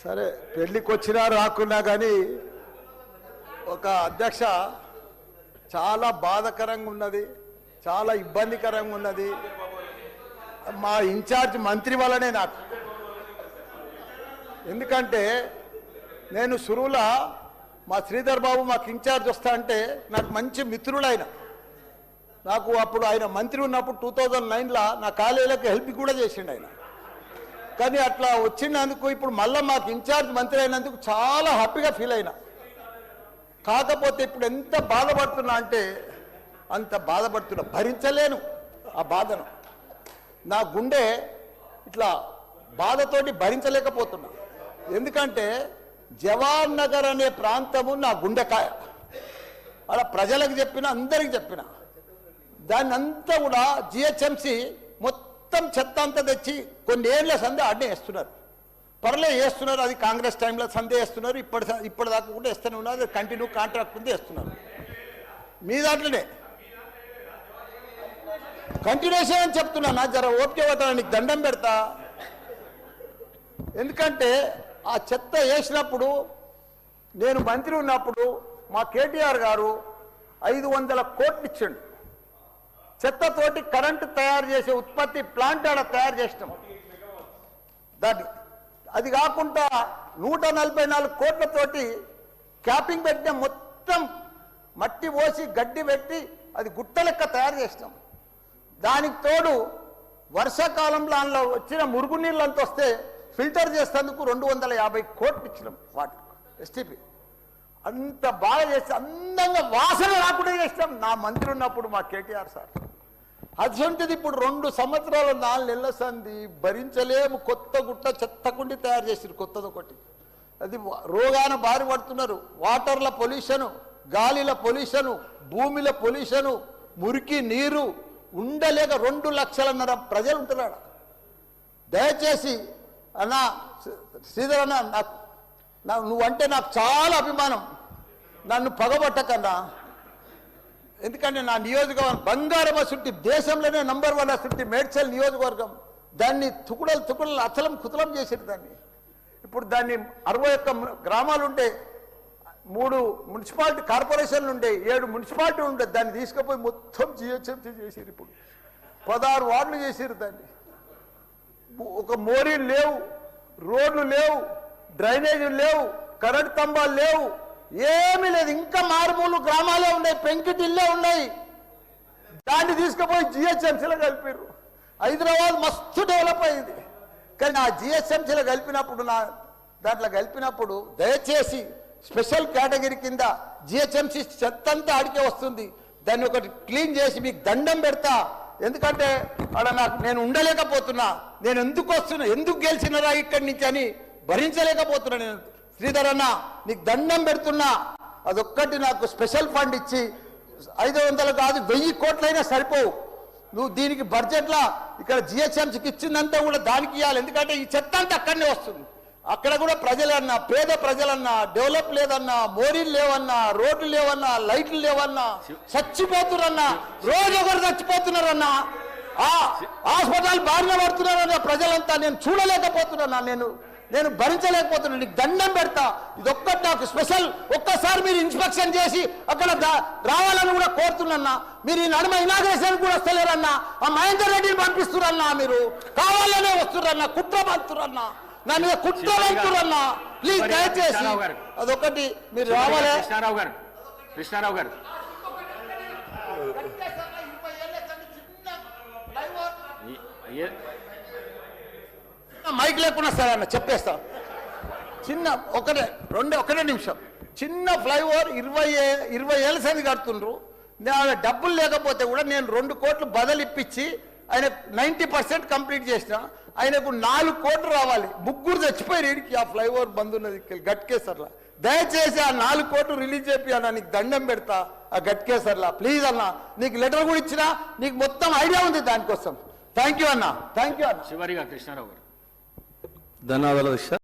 సరే పెళ్ళికి వచ్చినా రాకున్నా కానీ ఒక అధ్యక్ష చాలా బాధాకరంగా ఉన్నది, చాలా ఇబ్బందికరంగా ఉన్నది. మా ఇన్ఛార్జ్ మంత్రి వల్లనే నాకు. ఎందుకంటే నేను సురువుల మా శ్రీధర్ బాబు మాకు ఇన్ఛార్జ్ వస్తా అంటే నాకు మంచి మిత్రుడు ఆయన. నాకు అప్పుడు ఆయన మంత్రి ఉన్నప్పుడు 2009లో నా కాలేజీలకు హెల్ప్ కూడా చేసిండు ఆయన. కానీ అట్లా వచ్చినందుకు ఇప్పుడు మళ్ళీ మాకు ఇన్ఛార్జ్ మంత్రి అయినందుకు చాలా హ్యాపీగా ఫీల్ అయినా. కాకపోతే ఇప్పుడు ఎంత బాధపడుతున్నా అంటే అంత బాధపడుతున్నా, భరించలేను ఆ బాధను. నా గుండె ఇట్లా బాధతోటి భరించలేకపోతున్నా. ఎందుకంటే జవహర్ నగర్ అనే ప్రాంతము నా గుండెకాయ. అలా ప్రజలకు చెప్పిన, అందరికి చెప్పిన, దాన్ని అంతా కూడా జిహెచ్ఎంసి మొత్తం చెత్త అంతా తెచ్చి కొన్ని ఏళ్ళ సందే అడ్డే వేస్తున్నారు. పర్లే వేస్తున్నారు, అది కాంగ్రెస్ టైంలో సందే వేస్తున్నారు, ఇప్పటిదాకా కూడా వేస్తూనే ఉన్నారు. కంటిన్యూ కాంట్రాక్ట్ ఉంది వేస్తున్నారు. మీ దాంట్లోనే కంటిన్యూషన్ అని చెప్తున్నా. నా జర ఓపిక పడతా, నీకు దండం పెడతా. ఎందుకంటే ఆ చెత్త వేసినప్పుడు నేను మంత్రి ఉన్నప్పుడు మా కేటీఆర్ గారు 500 కోట్లు ఇచ్చిండు. చెత్తతోటి కరెంటు తయారు చేసే ఉత్పత్తి ప్లాంట్ ఆడ తయారు చేసినాం. దాన్ని అది కాకుండా 144 కోట్లతోటి క్యాపింగ్ పెట్టిన, మొత్తం మట్టి పోసి గడ్డి పెట్టి అది గుట్ట లెక్క తయారు చేసినాం. దానికి తోడు వర్షాకాలంలో అందులో వచ్చిన మురుగునీళ్ళంతా వస్తే ఫిల్టర్ చేసేందుకు 250 కోట్లు ఇచ్చినాం వాటికి ఎస్టీపీ. అంత బాగా చేస్తే అందంగా వాసన రాకుండా చేసినాం నా మంత్రి ఉన్నప్పుడు మా కేటీఆర్ సార్. అటువంటిది ఇప్పుడు 2 సంవత్సరాలు 4 నెలల సంది భరించలేము. కొత్త గుట్ట చెత్తకుండి తయారు చేసారు, కొత్తది ఒకటి. అది రోగాన బారి పడుతున్నారు. వాటర్ల పొల్యూషను, గాలిల పొల్యూషను, భూమిల పొల్యూషను, మురికి నీరు ఉండలేక 2 లక్షలన్నర ప్రజలు ఉంటున్నాడు. దయచేసి అన్నా శ్రీధర్ అన్న, నువ్వంటే నాకు చాలా అభిమానం, నన్ను పగబట్టకన్నా. ఎందుకంటే నా నియోజకవర్గం బంగారం అసుంటి, దేశంలోనే నంబర్ 1 అసుంటి మేడ్చల్ నియోజకవర్గం. దాన్ని తుకుడలు అచలం కుతలం చేసేది దాన్ని. ఇప్పుడు దాన్ని 61 గ్రామాలు ఉండే, 3 మున్సిపాలిటీ కార్పొరేషన్లు ఉండే, 7 మున్సిపాలిటీ ఉండే. దాన్ని తీసుకుపోయి మొత్తం జిహెచ్ఎంసీ చేసారు. ఇప్పుడు 16 వార్డులు చేసారు దాన్ని. ఒక మోరీలు లేవు, రోడ్లు లేవు, డ్రైనేజీలు లేవు, కరెంట్ స్తంభాలు లేవు, ఏమీ లేదు. ఇంకా మారుమూలు గ్రామాలే ఉన్నాయి, పెంకిటిల్లే ఉన్నాయి. దాన్ని తీసుకుపోయి జిహెచ్ఎంసీలో కలిపారు. హైదరాబాద్ మస్తు డెవలప్ అయింది. కానీ ఆ జిహెచ్ఎంసీలో కలిపినప్పుడు, దాంట్లో కలిపినప్పుడు దయచేసి స్పెషల్ కేటగిరీ కింద జిహెచ్ఎంసీ చెత్తంతా ఆడికే వస్తుంది. దాన్ని ఒకటి క్లీన్ చేసి మీకు దండం పెడతా. ఎందుకంటే అక్కడ నేను ఉండలేకపోతున్నా. నేను ఎందుకు వస్తున్నా, ఎందుకు గెలిచినరా ఇక్కడి నుంచి అని భరించలేకపోతున్నా. నేను శ్రీధర్ అన్న నీకు దండం పెడుతున్నా. అదొక్కటి నాకు స్పెషల్ ఫండ్ ఇచ్చి 500 కాదు 1000 కోట్లైనా సరిపోవు. నువ్వు దీనికి బడ్జెట్లో ఇక్కడ జిహెచ్ఎంసీకి ఇచ్చిందంతా కూడా దానికి ఇవ్వాలి. ఎందుకంటే ఈ చెత్త అంతా అక్కడనే వస్తుంది. అక్కడ కూడా ప్రజలన్నా, పేద ప్రజలన్నా, డెవలప్ లేదన్నా, మోరీలు లేవన్నా, రోడ్లు లేవన్నా, లైట్లు లేవన్నా, చచ్చిపోతున్నారన్నా, రోజు ఒకరు చచ్చిపోతున్నారన్నా, హాస్పిటల్ బారిన పడుతున్నారన్నా ప్రజలంతా. నేను చూడలేకపోతున్నా, నేను భరించలేకపోతున్నాను. నీకు దండం పెడతా. ఇదొక్కటి నాకు స్పెషల్. ఒక్కసారి మీరు ఇన్స్పెక్షన్ చేసి అక్కడ రావాలని కూడా కోరుతున్నా. మీరు ఈ నడుమ ఇనాగ్రేషన్ కూడా వస్తలేరన్నా. ఆ మహేందర్ రెడ్డిని పంపిస్తురన్నా. మీరు కావాలనే వస్తురన్నా, కుట్ర పంతురన్నా, నా మీద కుట్ర పంతురన్నా. ప్లీజ్ దయచేసి అదొకటి మీరు రావాలి. కృష్ణారావు గారు మైక్ లేకుండా సరే అన్న చెప్పేస్తా. చిన్న ఒకటే నిమిషం. చిన్న ఫ్లైఓవర్ 20 ఏళ్ళ సంది కడుతుండ్రు. డబ్బులు లేకపోతే కూడా నేను 2 కోట్లు బదులు ఇప్పించి ఆయన 90% కంప్లీట్ చేసిన. ఆయనకు 4 కోట్లు రావాలి. 3 చచ్చిపోయారు ఈడికి. ఆ ఫ్లైఓవర్ బంద్ ఉన్నది గట్కేసర్లా. దయచేసి ఆ 4 కోట్లు రిలీజ్ చేపి అన్న, నీకు దండం పెడతా. ఆ గట్కేసర్లా ప్లీజ్ అన్న. నీకు లెటర్ కూడా ఇచ్చినా, నీకు మొత్తం ఐడియా ఉంది దానికోసం. థ్యాంక్ యూ అన్న, థ్యాంక్ యూ అన్న. చివరిగా కృష్ణారావు గారు ధన్యవాదాలు.